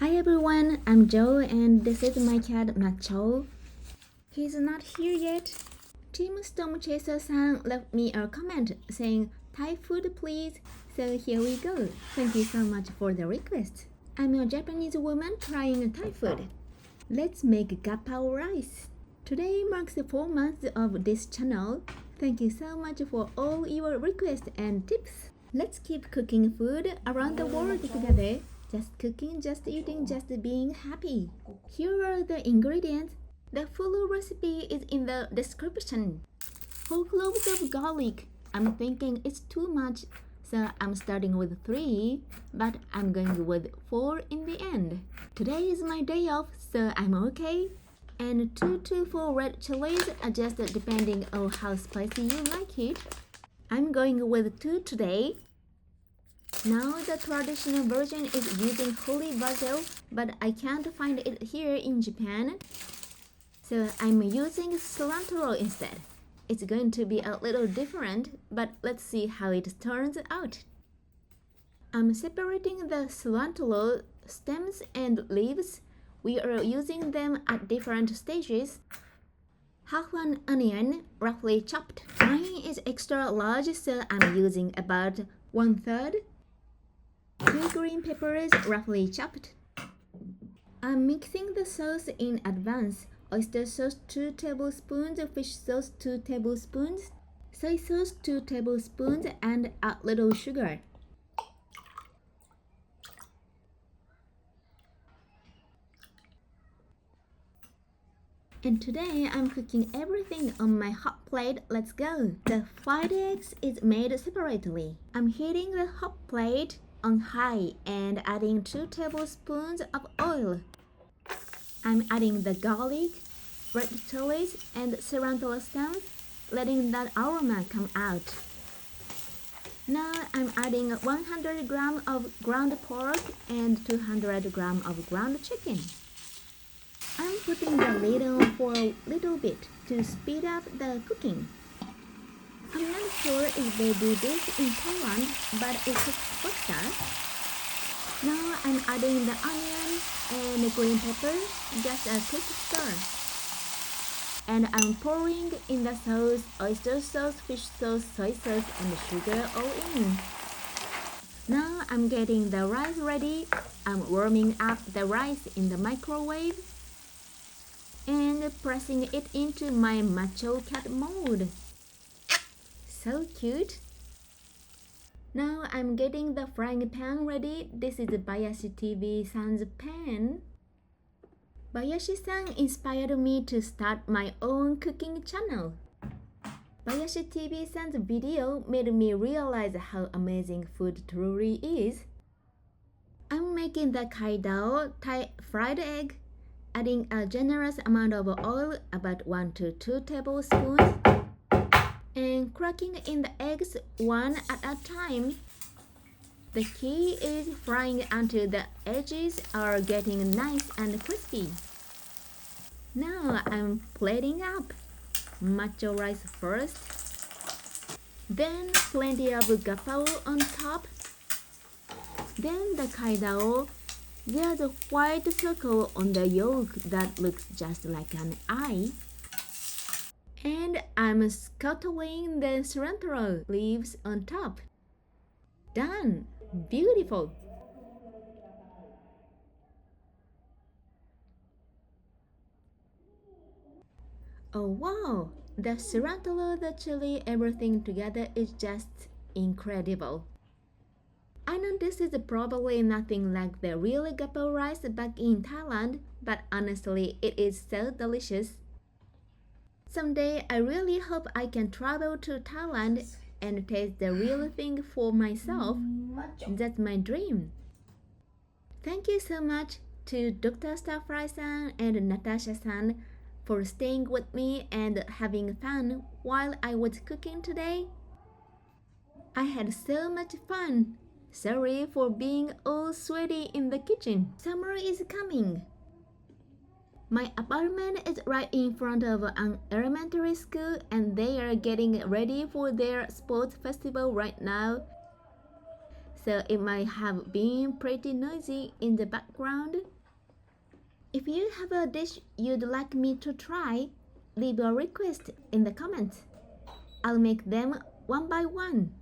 Hi everyone, I'm Joe and this is my cat Macchou. He's not here yet. Team Storm Chaser-san left me a comment saying Thai food please, so here we go. Thank you so much for the request. I'm a Japanese woman trying Thai food. Let's make Gapao Rice. Today marks 4 months of this channel. Thank you so much for all your requests and tips. Let's keep cooking food around the world together. Just cooking, just eating, just being happy. Here are the ingredients. The full recipe is in the description. 4 cloves of garlic. I'm thinking it's too much, so I'm starting with 3, but I'm going with 4 in the end. Today is my day off, so I'm okay. And 2 to 4 red chilies, adjust depending on how spicy you like it. I'm going with 2 today. Now the traditional version is using holy basil, but I can't find it here in Japan. So I'm using cilantro instead. It's going to be a little different, but let's see how it turns out. I'm separating the cilantro stems and leaves. We are using them at different stages. Half an onion, roughly chopped. Mine is extra large, so I'm using about 1/3. 2 green peppers, roughly chopped. I'm mixing the sauce in advance. Oyster sauce 2 tablespoons, fish sauce 2 tablespoons, soy sauce 2 tablespoons, and a little sugar. And today I'm cooking everything on my hot plate. Let's go! The fried eggs is made separately. I'm heating the hot plate on high and adding 2 tablespoons of oil. I'm adding the garlic, red chilies, and cilantro stems, letting that aroma come out. Now I'm adding 100 grams of ground pork and 200 grams of ground chicken. I'm putting the lid on for a little bit to speed up the cooking. I'm not sure if they do this in Thailand, but it cooks faster. Now I'm adding the onion and green pepper, just a quick stir. And I'm pouring in the sauce, oyster sauce, fish sauce, soy sauce, and sugar all in. Now I'm getting the rice ready. I'm warming up the rice in the microwave and pressing it into my Macchou cat mode. So cute! Now I'm getting the frying pan ready. This is Bayashi TV-san's pan. Bayashi-san inspired me to start my own cooking channel. Bayashi TV-san's video made me realize how amazing food truly is. I'm making the kai dao Thai fried egg, adding a generous amount of oil, about 1 to 2 tablespoons, and cracking in the eggs one at a time. The key is frying until the edges are getting nice and crispy. Now I'm plating up. Macchou rice first, then plenty of gapao on top, then the kai dao. There's a white circle on the yolk that looks just like an eye. And I'm scuttling the cilantro leaves on top. Done! Beautiful! Oh wow! The cilantro, the chili, everything together is just incredible. I know this is probably nothing like the real Gapao rice back in Thailand, but honestly, it is so delicious. Someday, I really hope I can travel to Thailand and taste the real thing for myself. That's my dream. Thank you so much to Dr. Starfry-san and Natasha-san for staying with me and having fun while I was cooking today. I had so much fun. Sorry for being all sweaty in the kitchen. Summer is coming. My apartment is right in front of an elementary school and they are getting ready for their sports festival right now. so it might have been pretty noisy in the background. If you have a dish you'd like me to try, leave a request in the comments. I'll make them one by one.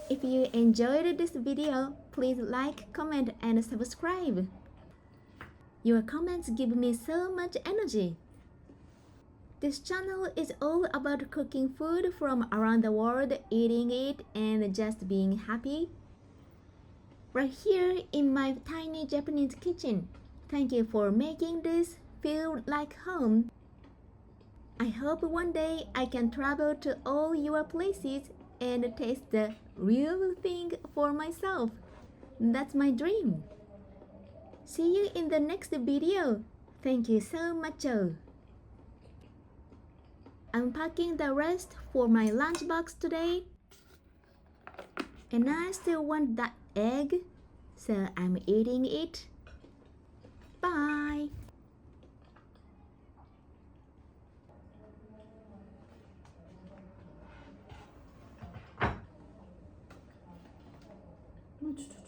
If you enjoyed this video, please like, comment, and subscribe. Your comments give me so much energy. This channel is all about cooking food from around the world, eating it, and just being happy. Right here in my tiny Japanese kitchen. Thank you for making this feel like home. I hope one day I can travel to all your places and taste the real thing for myself. That's my dream. See you in the next video. Thank you so much. I'm packing the rest for my lunchbox today. And I still want that egg, so I'm eating it. Bye. Macchou.